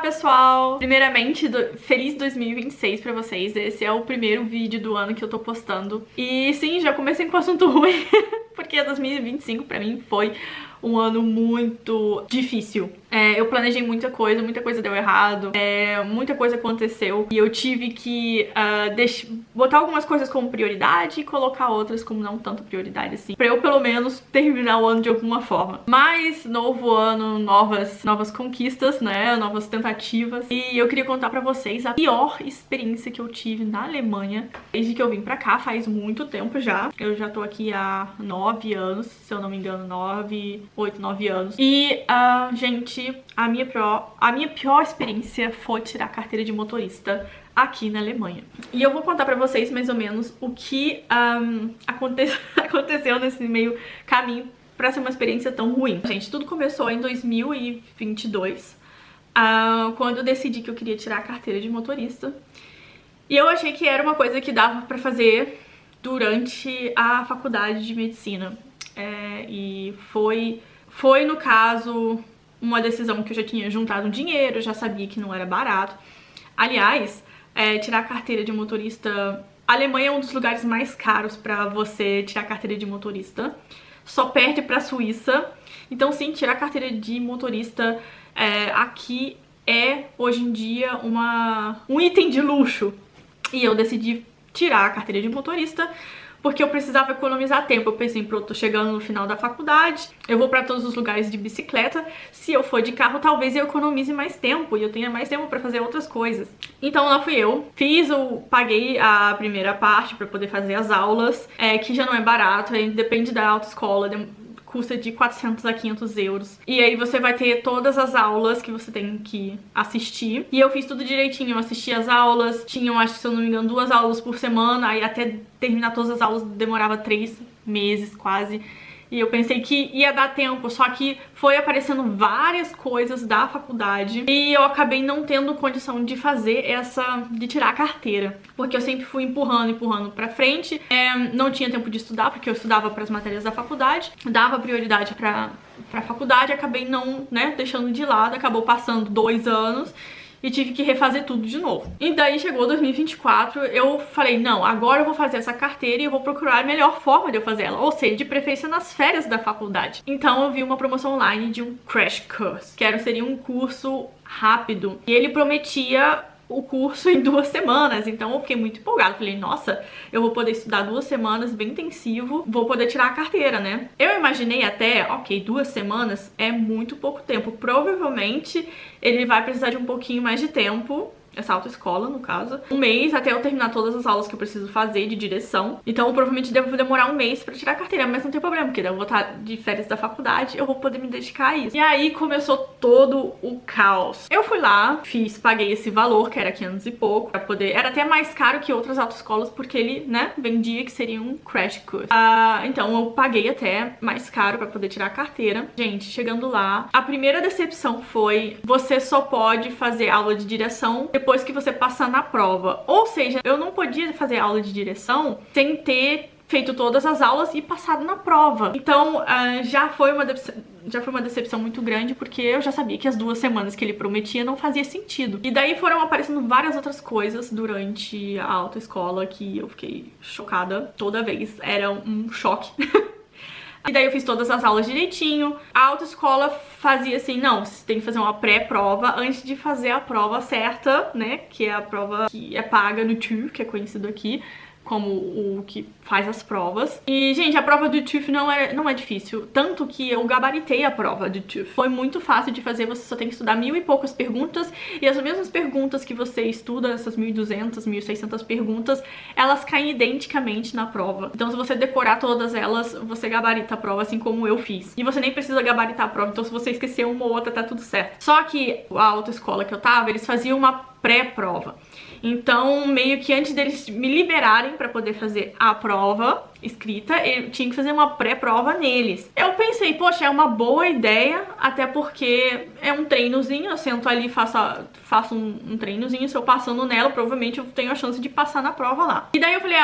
pessoal! Primeiramente, feliz 2026 pra vocês. Esse é o primeiro vídeo do ano que eu tô postando. E sim, já comecei com um assunto ruim, porque 2025 pra mim foi um ano muito difícil. Eu planejei muita coisa deu errado, muita coisa aconteceu e eu tive que botar algumas coisas como prioridade e colocar outras como não tanta prioridade assim, pra eu pelo menos terminar o ano de alguma forma. Mas novo ano, novas conquistas, né, novas tentativas, e eu queria contar pra vocês a pior experiência que eu tive na Alemanha desde que eu vim pra cá, faz muito tempo já. Eu já tô aqui há 9 anos, se eu não me engano, 8, 9 anos. E, gente, a minha pior experiência foi tirar a carteira de motorista aqui na Alemanha. E eu vou contar pra vocês mais ou menos o que aconteceu nesse meio caminho pra ser uma experiência tão ruim. Gente, tudo começou em 2022, quando eu decidi que eu queria tirar a carteira de motorista. E eu achei que era uma coisa que dava pra fazer durante a faculdade de medicina. E foi, no caso, uma decisão que eu já tinha juntado um dinheiro, eu já sabia que não era barato. Aliás, tirar a carteira de motorista... A Alemanha é um dos lugares mais caros pra você tirar a carteira de motorista. Só perde pra Suíça. Então, sim, tirar a carteira de motorista aqui hoje em dia, um item de luxo. E eu decidi tirar a carteira de motorista porque eu precisava economizar tempo. Eu pensei, pronto, tô chegando no final da faculdade, eu vou pra todos os lugares de bicicleta. Se eu for de carro, talvez eu economize mais tempo e eu tenha mais tempo pra fazer outras coisas. Então lá fui eu, paguei a primeira parte pra poder fazer as aulas, que já não é barato, depende da autoescola, custa de 400 a 500 euros. E aí você vai ter todas as aulas que você tem que assistir. E eu fiz tudo direitinho, eu assisti as aulas, tinham, acho que se eu não me engano, 2 aulas por semana, aí até terminar todas as aulas demorava 3 meses quase. E eu pensei que ia dar tempo, só que foi aparecendo várias coisas da faculdade e eu acabei não tendo condição de fazer de tirar a carteira. Porque eu sempre fui empurrando pra frente, não tinha tempo de estudar, porque eu estudava para as matérias da faculdade, dava prioridade pra faculdade, acabei não, deixando de lado, acabou passando 2 anos e tive que refazer tudo de novo. E daí chegou 2024, eu falei, não, agora eu vou fazer essa carteira e eu vou procurar a melhor forma de eu fazer ela, ou seja, de preferência nas férias da faculdade. Então eu vi uma promoção online de um crash course, que seria um curso rápido, e ele prometia o curso em 2 semanas, então eu fiquei muito empolgada, falei, nossa, eu vou poder estudar 2 semanas bem intensivo, vou poder tirar a carteira, né? Eu imaginei até, ok, 2 semanas é muito pouco tempo, provavelmente ele vai precisar de um pouquinho mais de tempo, essa autoescola, no caso, 1 mês até eu terminar todas as aulas que eu preciso fazer de direção. Então eu provavelmente devo demorar 1 mês pra tirar a carteira, mas não tem problema, porque daí eu vou estar de férias da faculdade, eu vou poder me dedicar a isso. E aí começou todo o caos. Eu fui lá, paguei esse valor, que era 500 e pouco, pra poder... Era até mais caro que outras autoescolas, porque ele, vendia que seria um crash course. Então eu paguei até mais caro pra poder tirar a carteira. Gente, chegando lá, a primeira decepção foi: você só pode fazer aula de direção depois que você passar na prova. Ou seja, eu não podia fazer aula de direção sem ter feito todas as aulas e passado na prova. Então, já foi uma decepção muito grande, porque eu já sabia que as 2 semanas que ele prometia não fazia sentido. E daí foram aparecendo várias outras coisas durante a autoescola que eu fiquei chocada toda vez. Era um choque. E daí eu fiz todas as aulas direitinho. A autoescola fazia assim, não, você tem que fazer uma pré-prova antes de fazer a prova certa, né? Que é a prova que é paga no TÜV, que é conhecido aqui como o que faz as provas. E, gente, a prova do TÜV não é difícil. Tanto que eu gabaritei a prova do TÜV. Foi muito fácil de fazer, você só tem que estudar 1000 e poucas perguntas. E as mesmas perguntas que você estuda, essas 1200, 1600 perguntas, elas caem identicamente na prova. Então, se você decorar todas elas, você gabarita a prova, assim como eu fiz. E você nem precisa gabaritar a prova, então se você esquecer uma ou outra, tá tudo certo. Só que a autoescola que eu tava, eles faziam uma pré-prova. Então, meio que antes deles me liberarem pra poder fazer a prova escrita, eu tinha que fazer uma pré-prova neles. Eu pensei, poxa, é uma boa ideia, até porque é um treinozinho, eu sento ali e faço um treinozinho, se eu passando nela, provavelmente eu tenho a chance de passar na prova lá. E daí eu falei,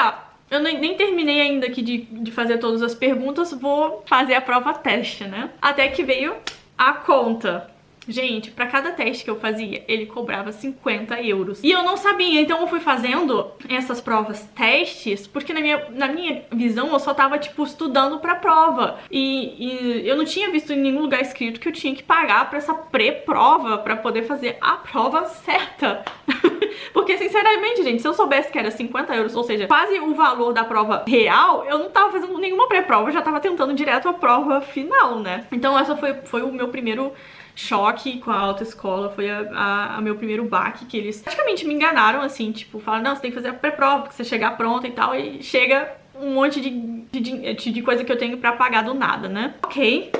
eu nem terminei ainda aqui de fazer todas as perguntas, vou fazer a prova teste, né? Até que veio a conta. Gente, pra cada teste que eu fazia, ele cobrava 50 euros. E eu não sabia, então eu fui fazendo essas provas testes, porque na minha visão eu só tava, tipo, estudando pra prova. E eu não tinha visto em nenhum lugar escrito que eu tinha que pagar pra essa pré-prova pra poder fazer a prova certa. Porque, sinceramente, gente, se eu soubesse que era 50 euros, ou seja, quase o valor da prova real, eu não tava fazendo nenhuma pré-prova, eu já tava tentando direto a prova final, né? Então essa foi o meu primeiro choque com a autoescola, foi a meu primeiro baque, que eles praticamente me enganaram, assim, tipo, falaram, não, você tem que fazer a pré-prova, porque você chegar pronta e tal, e chega um monte de coisa que eu tenho pra pagar do nada, né? Ok.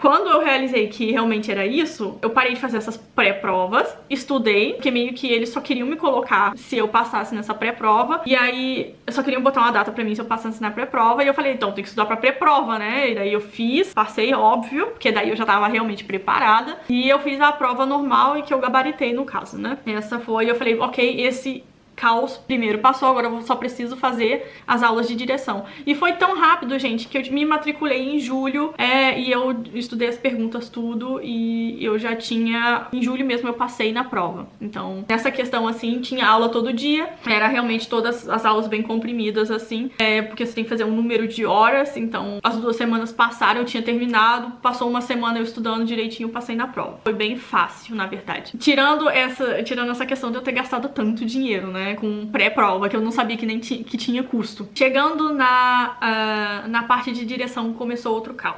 Quando eu realizei que realmente era isso, eu parei de fazer essas pré-provas, estudei, porque meio que eles só queriam me colocar se eu passasse nessa pré-prova, e aí eu só queriam botar uma data pra mim se eu passasse na pré-prova, e eu falei, então tem que estudar pra pré-prova, né? E daí eu fiz, passei, óbvio, porque daí eu já tava realmente preparada, e eu fiz a prova normal e que eu gabaritei no caso, né? Essa foi, eu falei, ok, esse caos primeiro passou, agora eu só preciso fazer as aulas de direção. E foi tão rápido, gente, que eu me matriculei em julho e eu estudei as perguntas tudo e eu já tinha... Em julho mesmo eu passei na prova. Então, nessa questão, assim, tinha aula todo dia. Era realmente todas as aulas bem comprimidas, assim, porque você tem que fazer um número de horas. Então, as 2 semanas passaram, eu tinha terminado. Passou uma semana eu estudando direitinho, passei na prova. Foi bem fácil, na verdade. Tirando essa questão de eu ter gastado tanto dinheiro, né? Com pré-prova, que eu não sabia que tinha custo. Chegando na parte de direção, começou outro caos.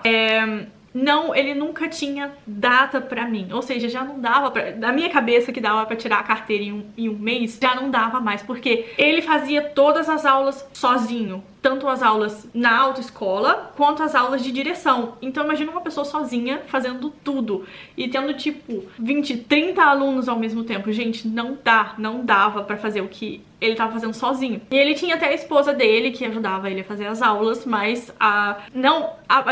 Não, ele nunca tinha data pra mim, ou seja, já não dava pra... Da minha cabeça que dava pra tirar a carteira em um mês, já não dava mais, porque ele fazia todas as aulas sozinho. Tanto as aulas na autoescola, quanto as aulas de direção. Então imagina uma pessoa sozinha fazendo tudo. E tendo tipo 20, 30 alunos ao mesmo tempo. Gente, não dava pra fazer o que ele tava fazendo sozinho. E ele tinha até a esposa dele que ajudava ele a fazer as aulas, mas a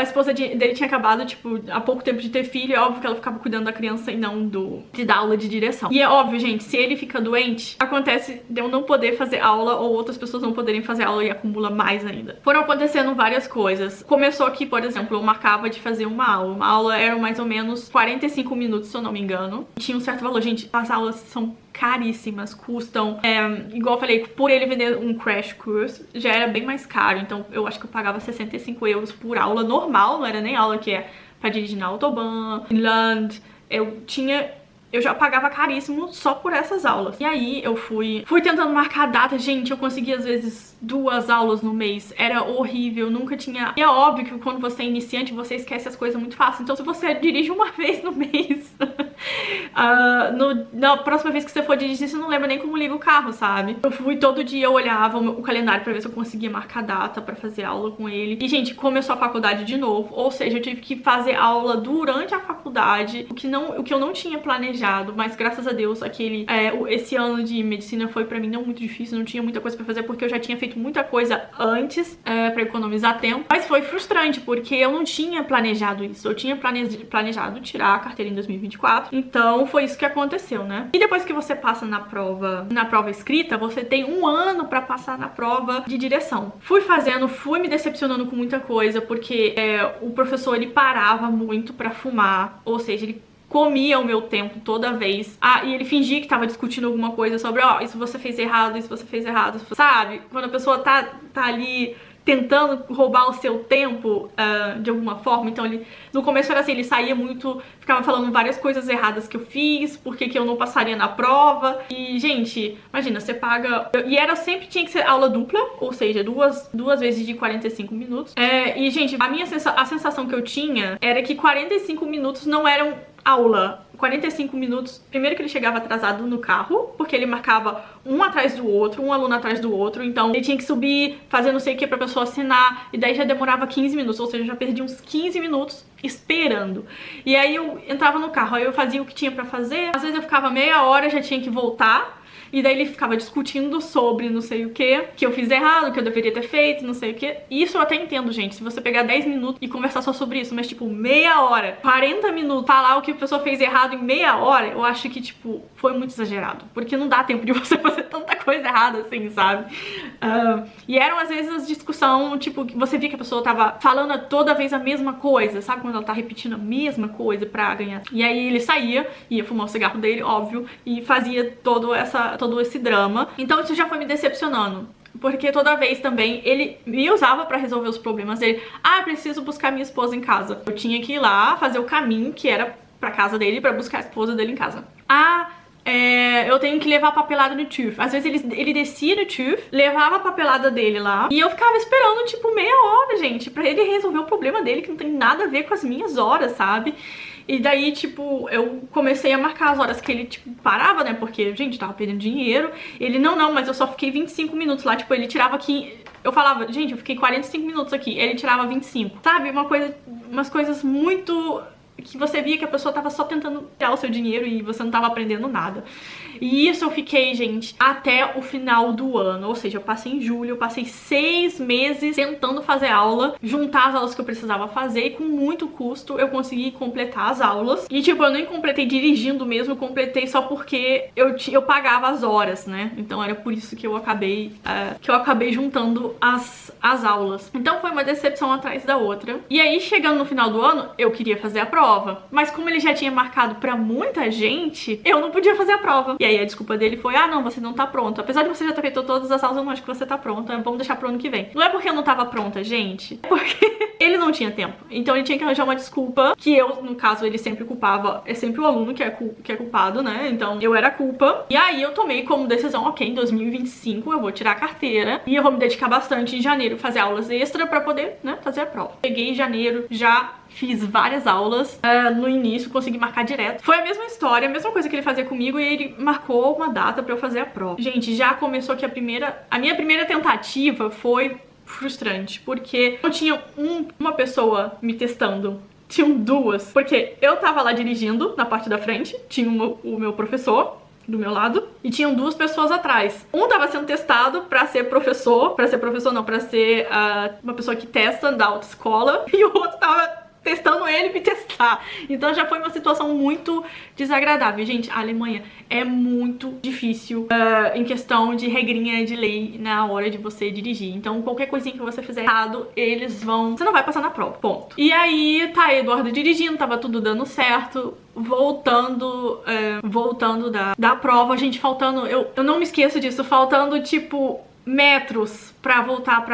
esposa dele tinha acabado, tipo, há pouco tempo de ter filho. É óbvio que ela ficava cuidando da criança e não de dar aula de direção. E é óbvio, gente, se ele fica doente, acontece de eu não poder fazer aula ou outras pessoas não poderem fazer aula e acumula mais ainda. Foram acontecendo várias coisas. Começou que, por exemplo, eu marcava de fazer uma aula. Uma aula era mais ou menos 45 minutos, se eu não me engano. E tinha um certo valor. Gente, as aulas são caríssimas, custam, igual eu falei, por ele vender um crash course, já era bem mais caro, então eu acho que eu pagava 65 euros por aula normal, não era nem aula que é pra dirigir na Autobahn, Inland, eu já pagava caríssimo só por essas aulas. E aí eu fui tentando marcar a data, gente, eu consegui às vezes 2 aulas no mês, era horrível, nunca tinha... E é óbvio que quando você é iniciante, você esquece as coisas muito fácil, então se você dirige uma vez no mês, na próxima vez que você for dirigir, você não lembra nem como liga o carro, sabe? Eu fui todo dia, eu olhava o calendário pra ver se eu conseguia marcar data pra fazer aula com ele. E, gente, começou a faculdade de novo, ou seja, eu tive que fazer aula durante a faculdade, o que eu não tinha planejado, mas graças a Deus, esse ano de medicina foi pra mim não muito difícil, não tinha muita coisa pra fazer, porque eu já tinha feito muita coisa antes pra economizar tempo. Mas foi frustrante, porque eu não tinha planejado isso. Eu tinha planejado tirar a carteira em 2024, então foi isso que aconteceu, né? E depois que você passa na prova escrita, você tem 1 ano pra passar na prova de direção. Fui me decepcionando com muita coisa, porque o professor, ele parava muito pra fumar, ou seja, ele comia o meu tempo toda vez. E ele fingia que tava discutindo alguma coisa sobre, isso você fez errado, isso você fez errado, sabe? Quando a pessoa tá ali tentando roubar o seu tempo de alguma forma. Então ele, no começo era assim, ele saía muito, ficava falando várias coisas erradas que eu fiz, porque que eu não passaria na prova. E, gente, imagina, você paga... E sempre tinha que ser aula dupla, ou seja, duas vezes de 45 minutos. E, gente, a sensação que eu tinha era que 45 minutos não eram aula. 45 minutos, primeiro que ele chegava atrasado no carro, porque ele marcava um atrás do outro, um aluno atrás do outro, então ele tinha que subir, fazer não sei o que pra pessoa assinar, e daí já demorava 15 minutos, ou seja, eu já perdi uns 15 minutos esperando. E aí eu entrava no carro, aí eu fazia o que tinha pra fazer, às vezes eu ficava meia hora, já tinha que voltar, e daí ele ficava discutindo sobre não sei o que eu fiz errado, o que eu deveria ter feito, não sei o que. Isso eu até entendo, gente, se você pegar 10 minutos e conversar só sobre isso, mas tipo, meia hora, 40 minutos, falar o que a pessoa fez errado em meia hora, eu acho que, tipo, foi muito exagerado, porque não dá tempo de você fazer tanta coisa errada assim, sabe? E eram às vezes as discussão, tipo, você via que a pessoa tava falando toda vez a mesma coisa, sabe? Quando ela tá repetindo a mesma coisa pra ganhar. E aí ele saía, ia fumar o cigarro dele, óbvio, e fazia todo esse drama. Então isso já foi me decepcionando. Porque toda vez também ele me usava pra resolver os problemas dele. Ah, preciso buscar minha esposa em casa. Eu tinha que ir lá fazer o caminho que era pra casa dele pra buscar a esposa dele em casa. Ah, eu tenho que levar a papelada no TÜV. Às vezes ele descia no TÜV, levava a papelada dele lá, e eu ficava esperando, tipo, meia hora, gente, pra ele resolver o problema dele, que não tem nada a ver com as minhas horas, sabe? E daí, tipo, eu comecei a marcar as horas que ele, tipo, parava, né? Porque, gente, tava perdendo dinheiro. Ele, não, mas eu só fiquei 25 minutos lá. Tipo, ele tirava aqui... Eu falava, gente, eu fiquei 45 minutos aqui. Ele tirava 25. Sabe? Umas coisas muito... que você via que a pessoa tava só tentando tirar o seu dinheiro e você não tava aprendendo nada. E isso eu fiquei, gente, até o final do ano. Ou seja, eu passei em julho, eu passei 6 meses tentando fazer aula, juntar as aulas que eu precisava fazer, e com muito custo eu consegui completar as aulas. E tipo, eu nem completei dirigindo mesmo, eu completei só porque eu pagava as horas, né? Então era por isso que eu acabei juntando as aulas. Então foi uma decepção atrás da outra. E aí, chegando no final do ano, eu queria fazer a prova. Mas como ele já tinha marcado pra muita gente, eu não podia fazer a prova. E aí a desculpa dele foi, ah não, você não tá pronto. Apesar de você já ter feito todas as aulas, eu não acho que você tá pronta. Vamos deixar pro ano que vem. Não é porque eu não tava pronta, gente. É porque ele não tinha tempo. Então ele tinha que arranjar uma desculpa, que eu, no caso, ele sempre culpava. É sempre o aluno que é culpado, né? Então eu era a culpa. E aí eu tomei como decisão, ok, em 2025 eu vou tirar a carteira. E eu vou me dedicar bastante em janeiro, fazer aulas extra pra poder, né, fazer a prova. Peguei em janeiro, já fiz várias aulas. No início, consegui marcar direto. Foi a mesma história, a mesma coisa que ele fazia comigo, e ele marcou uma data pra eu fazer a prova. Gente, já começou que a minha primeira tentativa foi frustrante, porque não tinha uma pessoa me testando. Tinham duas, porque eu tava lá dirigindo na parte da frente, tinha o meu professor do meu lado, e tinham duas pessoas atrás. Um tava sendo testado pra ser professor não, pra ser uma pessoa que testa da autoescola, e o outro tava testando ele me testar. Então já foi uma situação muito desagradável. Gente, a Alemanha é muito difícil em questão de regrinha de lei na hora de você dirigir. Então qualquer coisinha que você fizer errado, você não vai passar na prova, ponto. E aí tá Eduardo dirigindo, tava tudo dando certo. Voltando da prova, gente, faltando, eu não me esqueço disso, faltando tipo metros pra voltar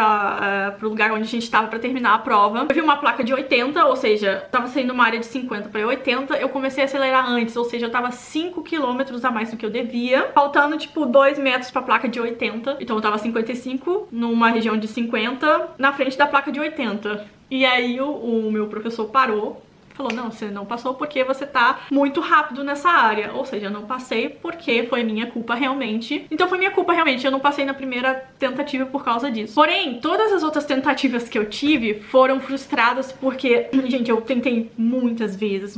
pro lugar onde a gente tava pra terminar a prova. Eu vi uma placa de 80, ou seja, tava saindo uma área de 50 pra 80, eu comecei a acelerar antes, ou seja, eu tava 5 km a mais do que eu devia, faltando tipo 2 metros pra placa de 80, então eu tava 55 numa região de 50 na frente da placa de 80. E aí o meu professor parou, falou, não, você não passou porque você tá muito rápido nessa área. Ou seja, eu não passei porque foi minha culpa realmente. Então foi minha culpa realmente, eu não passei na primeira tentativa por causa disso. Porém, todas as outras tentativas que eu tive foram frustradas porque, gente, eu tentei muitas vezes.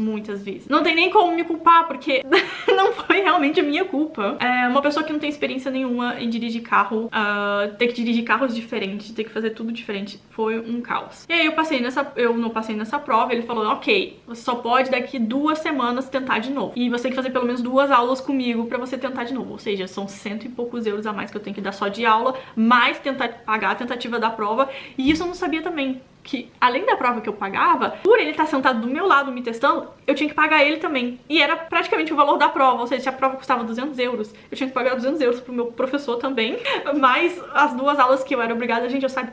Não tem nem como me culpar porque não foi realmente a minha culpa. Uma pessoa que não tem experiência nenhuma em dirigir carro, ter que dirigir carros diferentes, ter que fazer tudo diferente, foi um caos. E aí eu não passei nessa prova, ele falou, ok, você só pode daqui 2 semanas tentar de novo. E você tem que fazer pelo menos 2 aulas comigo pra você tentar de novo. Ou seja, são 100 e poucos euros a mais que eu tenho que dar só de aula, mais pagar a tentativa da prova. E isso eu não sabia também, que além da prova que eu pagava, por ele estar sentado do meu lado me testando, eu tinha que pagar ele também. E era praticamente o valor da prova, ou seja, se a prova custava 200 euros, eu tinha que pagar 200 euros pro meu professor também, mais as 2 aulas que eu era obrigada, gente, eu sabe,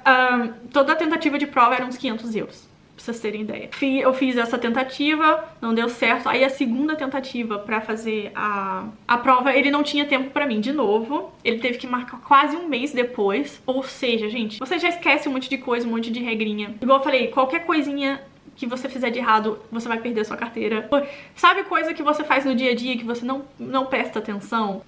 toda a tentativa de prova era uns 500 euros. Pra vocês terem ideia. Eu fiz essa tentativa, não deu certo. Aí a segunda tentativa pra fazer a prova, ele não tinha tempo pra mim de novo. Ele teve que marcar quase um mês depois. Ou seja, gente, você já esquece um monte de coisa, um monte de regrinha. Igual eu falei, qualquer coisinha que você fizer de errado, você vai perder a sua carteira. Sabe coisa que você faz no dia a dia que você não presta atenção?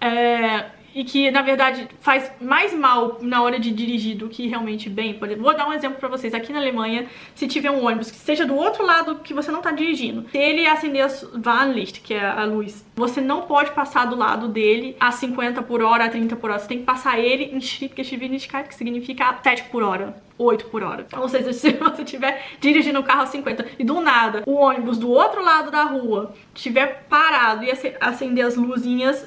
E que, na verdade, faz mais mal na hora de dirigir do que realmente bem. Por exemplo, vou dar um exemplo pra vocês. Aqui na Alemanha, se tiver um ônibus que esteja do outro lado que você não tá dirigindo, se ele acender a Warnlicht, que é a luz Você não pode passar do lado dele a 50 por hora, a 30 por hora. Você tem que passar ele em Schrittgeschwindigkeit, que significa 7 por hora, 8 por hora. Ou seja, se você estiver dirigindo o carro a 50 e do nada o ônibus do outro lado da rua estiver parado e acender as luzinhas,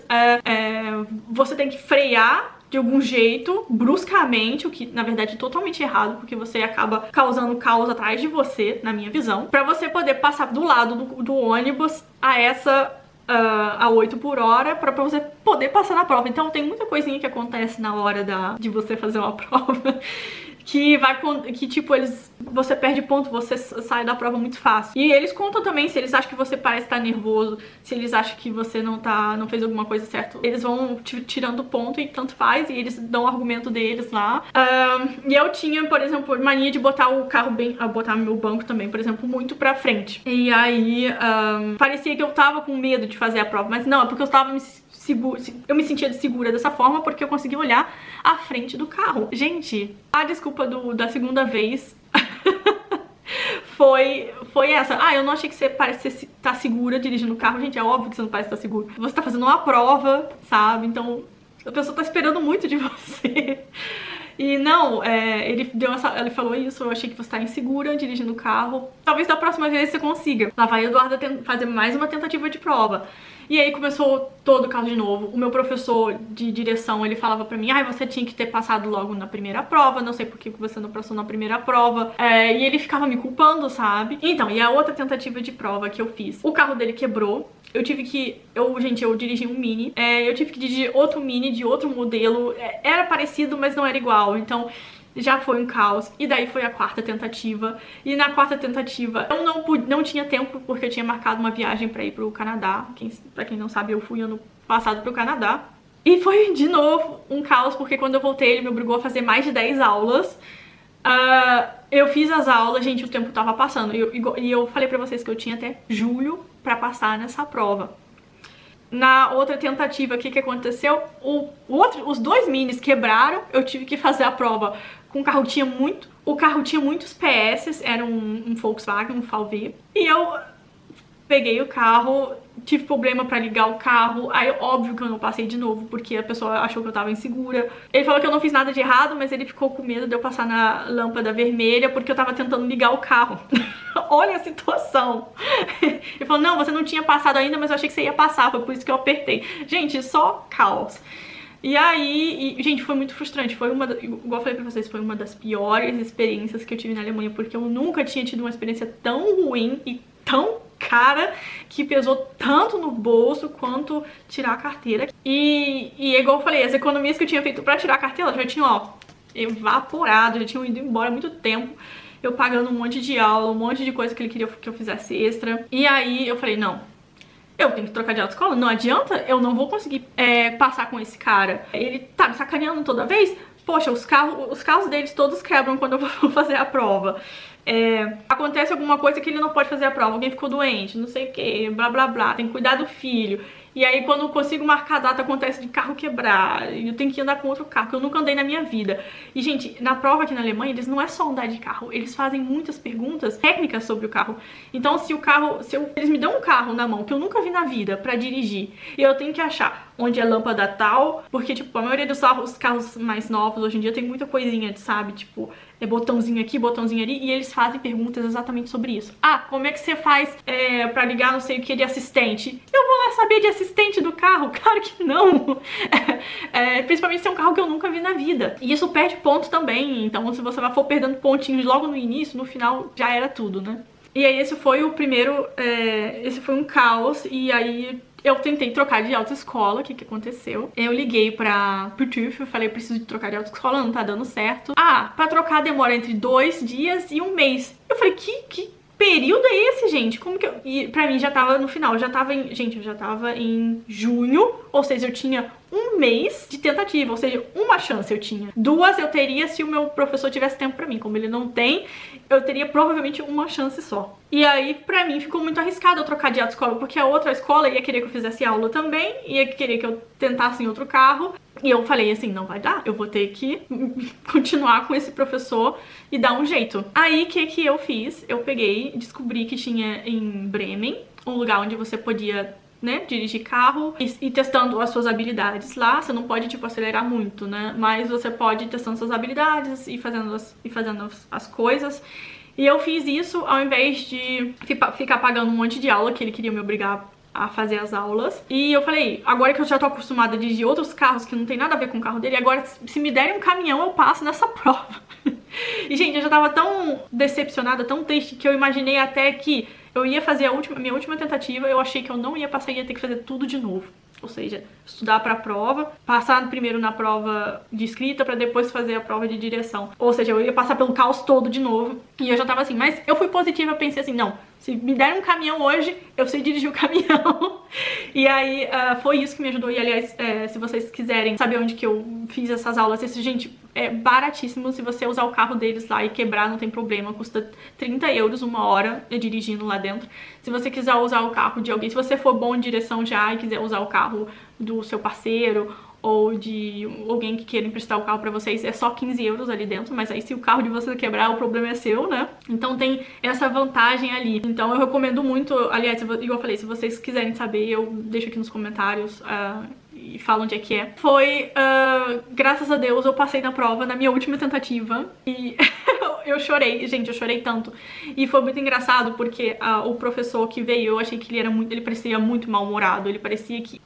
você tem que frear de algum jeito, bruscamente, o que na verdade é totalmente errado, porque você acaba causando caos atrás de você, na minha visão, pra você poder passar do lado do ônibus a 8 por hora, pra você poder passar na prova. Então tem muita coisinha que acontece na hora de você fazer uma prova que tipo, você perde ponto, você sai da prova muito fácil. E eles contam também se eles acham que você parece estar nervoso, se eles acham que você não fez alguma coisa certa. Eles vão tirando ponto e tanto faz, e eles dão o argumento deles lá. E eu tinha, por exemplo, mania de botar o carro botar meu banco também, por exemplo, muito pra frente. E aí, parecia que eu tava com medo de fazer a prova, mas não, é porque eu me sentia segura dessa forma porque eu conseguia olhar à frente do carro. Gente, a desculpa da segunda vez foi essa. Eu não achei que você parece estar segura dirigindo o carro. Gente, é óbvio que você não parece estar segura. Você tá fazendo uma prova, sabe? Então a pessoa tá esperando muito de você. E não, ele falou isso, eu achei que você tá insegura dirigindo o carro. Talvez da próxima vez você consiga. Lá vai a Eduarda fazer mais uma tentativa de prova. E aí começou todo o caos de novo. O meu professor de direção, ele falava pra mim, você tinha que ter passado logo na primeira prova, não sei por que você não passou na primeira prova. E ele ficava me culpando, sabe? Então, e a outra tentativa de prova que eu fiz, o carro dele quebrou. Eu dirigi um Mini, eu tive que dirigir outro Mini de outro modelo, era parecido, mas não era igual, então já foi um caos. E daí foi a quarta tentativa, e na quarta tentativa eu não tinha tempo, porque eu tinha marcado uma viagem pra ir pro Canadá. Pra quem não sabe, eu fui ano passado pro Canadá. E foi de novo um caos, porque quando eu voltei ele me obrigou a fazer mais de 10 aulas. Eu fiz as aulas, gente, o tempo tava passando, e eu falei pra vocês que eu tinha até julho pra passar nessa prova. Na outra tentativa, o que aconteceu? Os dois minis quebraram, eu tive que fazer a prova com o carro o carro tinha muitos PS, era um Volkswagen, um VW, e eu peguei o carro, tive problema pra ligar o carro, aí óbvio que eu não passei de novo, porque a pessoa achou que eu tava insegura. Ele falou que eu não fiz nada de errado, mas ele ficou com medo de eu passar na lâmpada vermelha, porque eu tava tentando ligar o carro. Olha a situação. Ele falou, não, você não tinha passado ainda, mas eu achei que você ia passar, foi por isso que eu apertei. Gente, só caos. E aí, gente, foi muito frustrante, igual eu falei pra vocês, foi uma das piores experiências que eu tive na Alemanha, porque eu nunca tinha tido uma experiência tão ruim e tão cara, que pesou tanto no bolso quanto tirar a carteira. E igual eu falei, as economias que eu tinha feito pra tirar a carteira já tinham, evaporado, já tinham ido embora há muito tempo. Eu pagando um monte de aula, um monte de coisa que ele queria que eu fizesse extra. E aí eu falei, não, eu tenho que trocar de autoescola, não adianta, eu não vou conseguir passar com esse cara. Ele tá me sacaneando toda vez. Poxa, os carros deles todos quebram quando eu vou fazer a prova. Acontece alguma coisa que ele não pode fazer a prova, alguém ficou doente, não sei o que, blá blá blá, tem que cuidar do filho. E aí quando eu consigo marcar a data, acontece de carro quebrar, e eu tenho que andar com outro carro, que eu nunca andei na minha vida. E gente, na prova aqui na Alemanha, eles não é só andar de carro, eles fazem muitas perguntas técnicas sobre o carro. Então se eles me dão um carro na mão, que eu nunca vi na vida, pra dirigir, e eu tenho que achar onde é lâmpada tal, porque tipo, a maioria dos carros mais novos hoje em dia tem muita coisinha, sabe, tipo, botãozinho aqui, botãozinho ali, e eles fazem perguntas exatamente sobre isso. Como é que você faz pra ligar não sei o que de assistente? Eu vou lá saber de assistente do carro? Claro que não! Principalmente se é um carro que eu nunca vi na vida. E isso perde ponto também, então se você for perdendo pontinhos logo no início, no final já era tudo, né? E aí esse foi o primeiro, esse foi um caos, e aí eu tentei trocar de autoescola. O que aconteceu? Eu liguei pro TÜV, eu falei, preciso de trocar de autoescola, não tá dando certo. Pra trocar demora entre 2 dias e 1 mês. Eu falei, que período é esse, gente? Como que eu... E pra mim já tava no final, eu já tava em junho, ou seja, eu tinha 1 mês de tentativa, ou seja, uma chance eu tinha. 2 eu teria se o meu professor tivesse tempo pra mim. Como ele não tem, eu teria provavelmente uma chance só. E aí, pra mim, ficou muito arriscado eu trocar de autoescola, porque a outra escola ia querer que eu fizesse aula também, ia querer que eu tentasse em outro carro. E eu falei assim, não vai dar, eu vou ter que continuar com esse professor e dar um jeito. Aí, o que eu fiz? Eu peguei, descobri que tinha em Bremen um lugar onde você podia né, dirigir carro e testando as suas habilidades lá. Você não pode, tipo, acelerar muito, né, mas você pode ir testando suas habilidades e fazendo as coisas. E eu fiz isso ao invés de ficar pagando um monte de aula, que ele queria me obrigar a fazer as aulas. E eu falei, agora que eu já tô acostumada a dirigir outros carros que não tem nada a ver com o carro dele, agora se me derem um caminhão eu passo nessa prova. E, gente, eu já tava tão decepcionada, tão triste, que eu imaginei até que eu ia fazer minha última tentativa, eu achei que eu não ia passar e ia ter que fazer tudo de novo. Ou seja, estudar para a prova, passar primeiro na prova de escrita para depois fazer a prova de direção. Ou seja, eu ia passar pelo caos todo de novo. E eu já tava assim, mas eu fui positiva, pensei assim, não, se me der um caminhão hoje, eu sei dirigir o caminhão. E aí, foi isso que me ajudou. E, aliás, se vocês quiserem saber onde que eu fiz essas aulas, gente, é baratíssimo. Se você usar o carro deles lá e quebrar, não tem problema. Custa 30 € uma hora dirigindo lá dentro. Se você quiser usar o carro de alguém, se você for bom em direção já e quiser usar o carro do seu parceiro ou de alguém que queira emprestar o carro pra vocês, é só 15 € ali dentro, mas aí se o carro de vocês quebrar, o problema é seu, né? Então tem essa vantagem ali. Então eu recomendo muito, aliás, igual eu falei, se vocês quiserem saber, eu deixo aqui nos comentários e falo onde é que é. Graças a Deus, eu passei na prova na minha última tentativa e eu chorei, gente, eu chorei tanto. E foi muito engraçado porque o professor que veio, eu achei que ele parecia muito mal-humorado, ele parecia que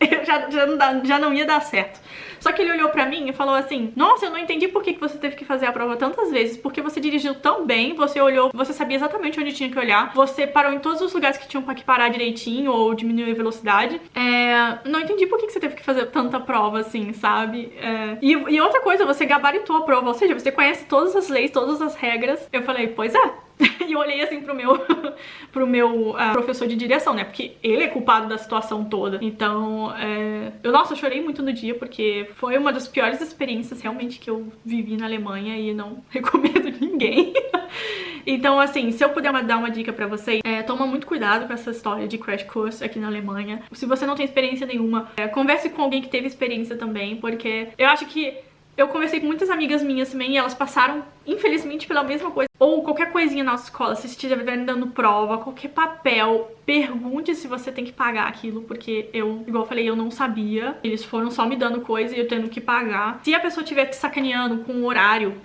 já não ia dar certo. Só que ele olhou pra mim e falou assim, nossa, eu não entendi por que você teve que fazer a prova tantas vezes, porque você dirigiu tão bem, você olhou, você sabia exatamente onde tinha que olhar, você parou em todos os lugares que tinham que parar direitinho ou diminuir a velocidade. Não entendi por que você teve que fazer tanta prova assim, sabe? E outra coisa, você gabaritou a prova, ou seja, você conhece todas as leis, todas as regras. Eu falei, pois é. E eu olhei assim pro meu professor de direção, né? Porque ele é culpado da situação toda. Então, eu chorei muito no dia, porque foi uma das piores experiências realmente que eu vivi na Alemanha e não recomendo ninguém. Então, assim, se eu puder dar uma dica pra vocês, toma muito cuidado com essa história de crash course aqui na Alemanha. Se você não tem experiência nenhuma, converse com alguém que teve experiência também, porque eu acho que eu conversei com muitas amigas minhas também e elas passaram, infelizmente, pela mesma coisa. Ou qualquer coisinha na nossa escola, se estiverem dando prova, qualquer papel, pergunte se você tem que pagar aquilo, porque igual eu falei, eu não sabia. Eles foram só me dando coisa e eu tendo que pagar. Se a pessoa estiver te sacaneando com o horário,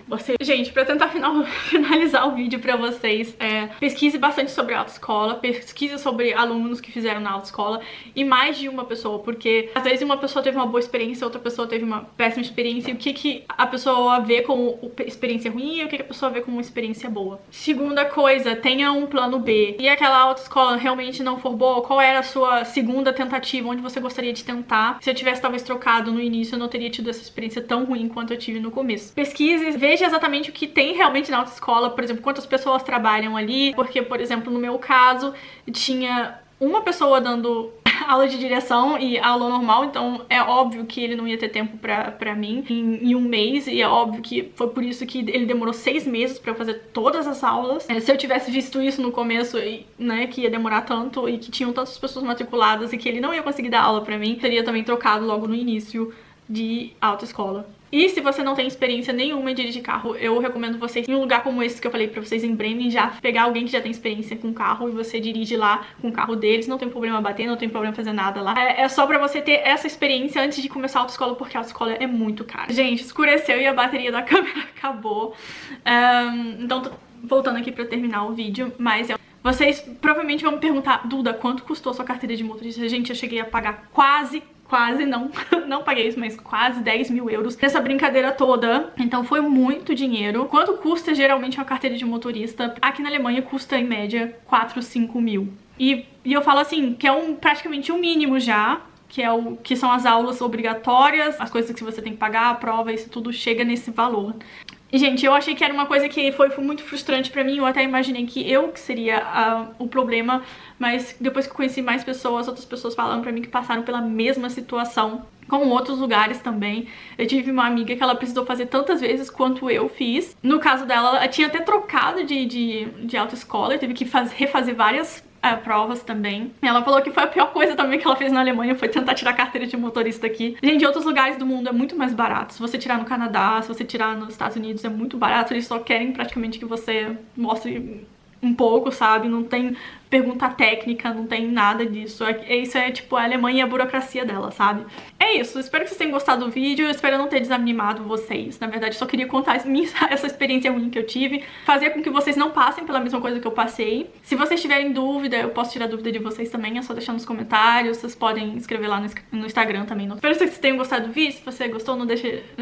Gente, pra tentar finalizar o vídeo pra vocês, pesquise bastante sobre a autoescola, pesquise sobre alunos que fizeram na autoescola e mais de uma pessoa, porque às vezes uma pessoa teve uma boa experiência, outra pessoa teve uma péssima experiência, e o que a pessoa vê como experiência ruim e o que a pessoa vê como uma experiência boa. Segunda coisa, tenha um plano B. E aquela autoescola realmente não for boa, qual era a sua segunda tentativa, onde você gostaria de tentar? Se eu tivesse talvez trocado no início, eu não teria tido essa experiência tão ruim quanto eu tive no começo. Pesquise, veja exatamente o que tem realmente na autoescola, por exemplo, quantas pessoas trabalham ali, porque, por exemplo, no meu caso, tinha uma pessoa dando aula de direção e aula normal, então é óbvio que ele não ia ter tempo pra mim em um mês, e é óbvio que foi por isso que ele demorou 6 meses pra eu fazer todas as aulas. Se eu tivesse visto isso no começo, né, que ia demorar tanto e que tinham tantas pessoas matriculadas e que ele não ia conseguir dar aula pra mim, teria também trocado logo no início de autoescola. E se você não tem experiência nenhuma em dirigir carro, eu recomendo vocês, em um lugar como esse que eu falei pra vocês em Bremen, já pegar alguém que já tem experiência com carro e você dirige lá com o carro deles, não tem problema bater, não tem problema fazer nada lá. É só pra você ter essa experiência antes de começar a autoescola, porque a autoescola é muito cara. Gente, escureceu e a bateria da câmera acabou. Então, voltando aqui pra terminar o vídeo, mas vocês provavelmente vão me perguntar, Duda, quanto custou sua carteira de motorista? Gente, eu cheguei a pagar quase não paguei isso, mas quase 10 mil euros nessa brincadeira toda. Então foi muito dinheiro. Quanto custa geralmente uma carteira de motorista? Aqui na Alemanha custa em média 4, 5 mil. E eu falo assim, que é praticamente o mínimo já, que são as aulas obrigatórias, as coisas que você tem que pagar, a prova, isso tudo chega nesse valor. E, gente, eu achei que era uma coisa que foi muito frustrante pra mim. Eu até imaginei que seria o problema, mas depois que eu conheci mais pessoas, outras pessoas falando pra mim que passaram pela mesma situação, como outros lugares também. Eu tive uma amiga que ela precisou fazer tantas vezes quanto eu fiz. No caso dela, ela tinha até trocado de autoescola e teve que refazer várias provas também. Ela falou que foi a pior coisa também que ela fez na Alemanha, foi tentar tirar a carteira de motorista aqui. Gente, em outros lugares do mundo é muito mais barato. Se você tirar no Canadá, se você tirar nos Estados Unidos, é muito barato. Eles só querem praticamente que você mostre um pouco, sabe? Não tem pergunta técnica, não tem nada disso. Isso é tipo a Alemanha e a burocracia dela, sabe? É isso, espero que vocês tenham gostado do vídeo, espero não ter desanimado vocês. Na verdade, só queria contar essa experiência ruim que eu tive, fazer com que vocês não passem pela mesma coisa que eu passei. Se vocês tiverem dúvida, eu posso tirar dúvida de vocês também, é só deixar nos comentários, vocês podem escrever lá no Instagram também. Espero que vocês tenham gostado do vídeo, se você gostou, não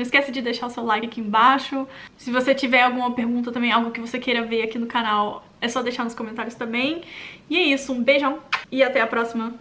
esquece de deixar o seu like aqui embaixo. Se você tiver alguma pergunta também, algo que você queira ver aqui no canal, é só deixar nos comentários também. E é isso, um beijão e até a próxima.